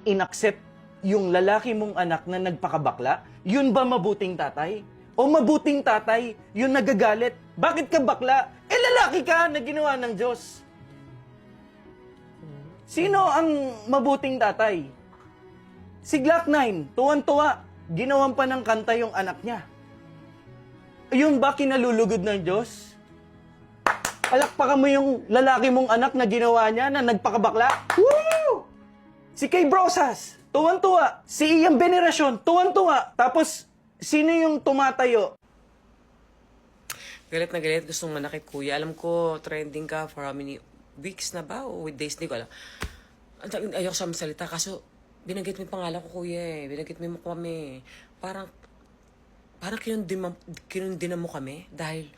inaccept yung lalaki mong anak na nagpakabakla? Yun ba mabuting tatay? O mabuting tatay, yung nagagalit? Bakit ka bakla? Eh lalaki ka na ginawa ng Diyos. Sino ang mabuting tatay? Si Glock 9, tuwan-tuwa, ginawan pa ng kanta yung anak niya. Yun ba kinalulugod ng Diyos? Palakpakan mo yung lalaki mong anak na ginawa niya na nagpakabakla? Woo! Si Kay Brosas, tuwan-tuwa. Si Ian Veneracion, tuwan-tuwa. Tapos, sino yung tumatayo? Galit na galit, gustong manakit kuya. Alam ko, trending ka for how many weeks na ba? O with days, di ko alam. Ayoko sa salita, kaso binanggit mo yung pangalan ko kuya eh. Binanggit mo kami. Parang kinundinan mo kami dahil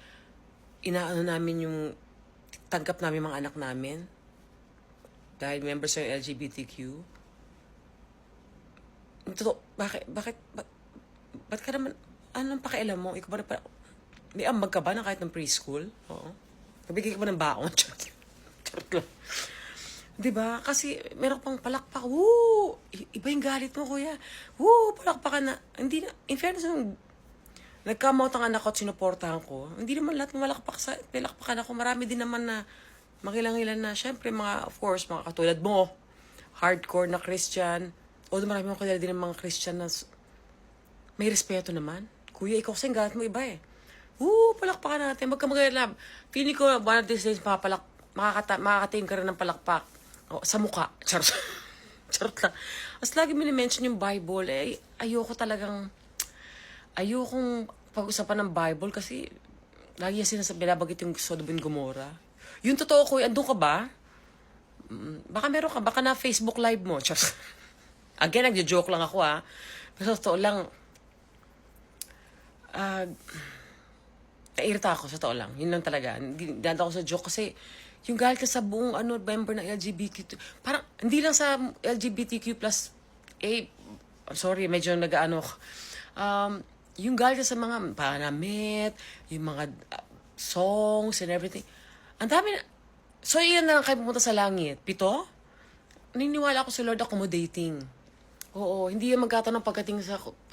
inaano namin yung tanggap namin mga anak namin. Dahil members ng LGBTQ. Totoo, ba't ka naman, anong pakialam mo? Ikaw ba na may ambag ka ba na kahit ng preschool? Oo. Nabigay ka ba ng baon? Charot lang. Diba? Kasi meron pang palakpak. Woo! Iba yung galit mo, kuya. Woo! Palakpakan na. Hindi na, in fairness, nag-come out ang anak ko at sinuportahan ko. Hindi naman lahat palakpakan ako. Marami din naman na makilangilan na. Siyempre, of course, mga katulad mo, hardcore na Christian. Although marami mo kilala din ng mga Christian na may respeto naman. Kuya, ikaw kasi ang galit mo iba eh. Woo! Palakpakan natin. Magkamagala. Feeling ko, one of these days, makakatain ka rin ng palakpak. O, sa mukha. Charot. Charot lang. As lagi minimension yung Bible, eh, ayokong pag-usapan ng Bible kasi lagi yung binabagit yung Sodom and Gomorrah. Yung totoo ko, andun ka ba? Baka meron ka, baka na Facebook live mo. Charot. Again, nagjo-joke lang ako Pero totoo lang, nairita ako, sa totoo lang. Yun lang talaga. Danda ako sa joke kasi yung galit ka sa buong member ng LGBTQ. Parang, hindi lang sa LGBTQ plus, I'm sorry, medyo nag-ano. Yung galit ka sa mga panamit, yung mga songs and everything. Ang dami na. So, iyan na lang kayo pumunta sa langit. 7? Naniniwala ako sa Lord accommodating. Oo, hindi yung magkatanong pag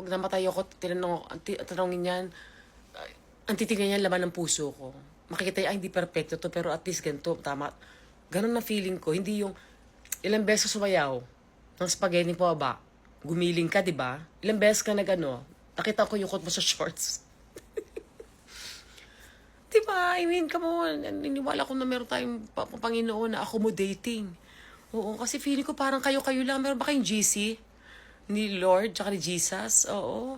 namatay ako, tanongin yan, ang titignan niya laman ng puso ko. Makikita niya, hindi perfecto to, pero at least ganito, tama. Ganun na feeling ko. Hindi yung ilang beses sumayaw ng spaghetti pa ba? Gumiling ka, di ba? Ilang beses ka nakita ko yung kot mo sa shorts. Di ba? I mean, come on. Niniwala ko na meron tayong Panginoon na accommodating. Oo, kasi feeling ko parang kayo-kayo lang. Meron ba kayong GC? Ni Lord, tsaka ni Jesus? Oo.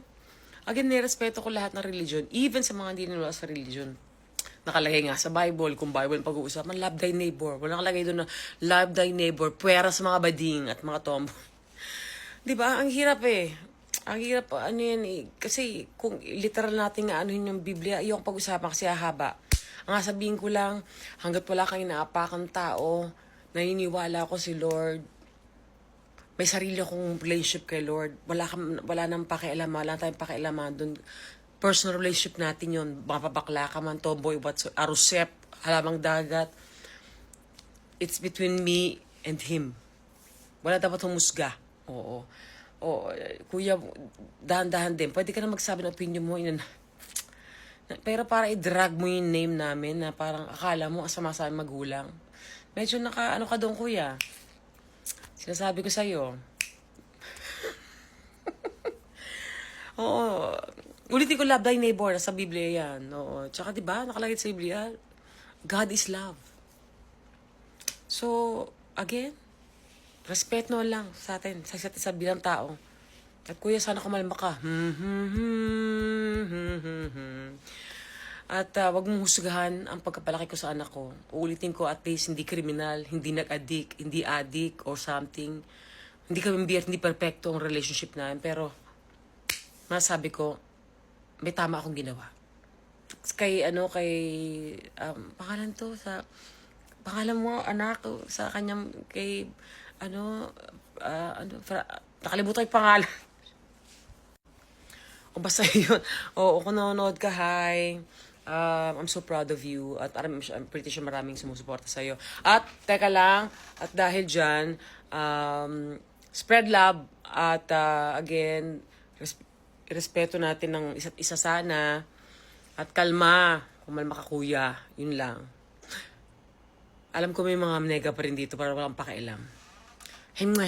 Again, nirespeto ko lahat ng religion. Even sa mga hindi niniwala sa religion. Nakalagay nga sa Bible, kung Bible pag-uusapan, love thy neighbor. Walang nakalagay doon na love thy neighbor, puwera sa mga bading at mga tomboy. Diba? Ang hirap eh. Ang hirap, kasi kung literal natin nga yung Biblia, yung pag-usapan kasi hahaba. Ang sabihin ko lang, hanggat wala kang inaapakan tao, naniniwala ko si Lord, may sarili akong relationship kay Lord. Wala nang pakialaman, wala tayong pakialaman doon. Personal relationship natin yun. Mapabakla ka man, tomboy, arusep, halamang dagat. It's between me and him. Wala dapat humusga. Oo. Kuya, dahan-dahan din. Pwede ka na magsabi ng opinion mo. Pero para i-drag mo yung name namin na parang akala mo asama sa magulang. Medyo ka doon, kuya. Sinasabi ko sa'yo. Oo. Ulitin ko, love thy neighbor. Sa Biblia yan. Oo. Tsaka diba, nakalagay sa Biblia, God is love. So, again, respeto lang sa atin, sa isa't isa bilang tao. At kuya, sana kumalma ka. At wag mong husgahan ang pagkapalaki ko sa anak ko. Uulitin ko, at least hindi kriminal, hindi nag-addict, hindi addict or something. Hindi kami hindi perfecto ang relationship namin. Pero, masabi ko, may tama akong ginawa. Pangalan mo, anak, sa kanyang, nakalimutan yung pangalan. O basta yun. Kung nanonood ka, hi. I'm so proud of you. At I'm pretty sure maraming sumusuporta sa'yo. At, teka lang, at dahil dyan, Spread love at again, respeto natin ng isa't isa sana at kalma. Kumalma ka kuya, yun lang. Alam ko may mga nega pa rin dito para walang pakialam. Himwa.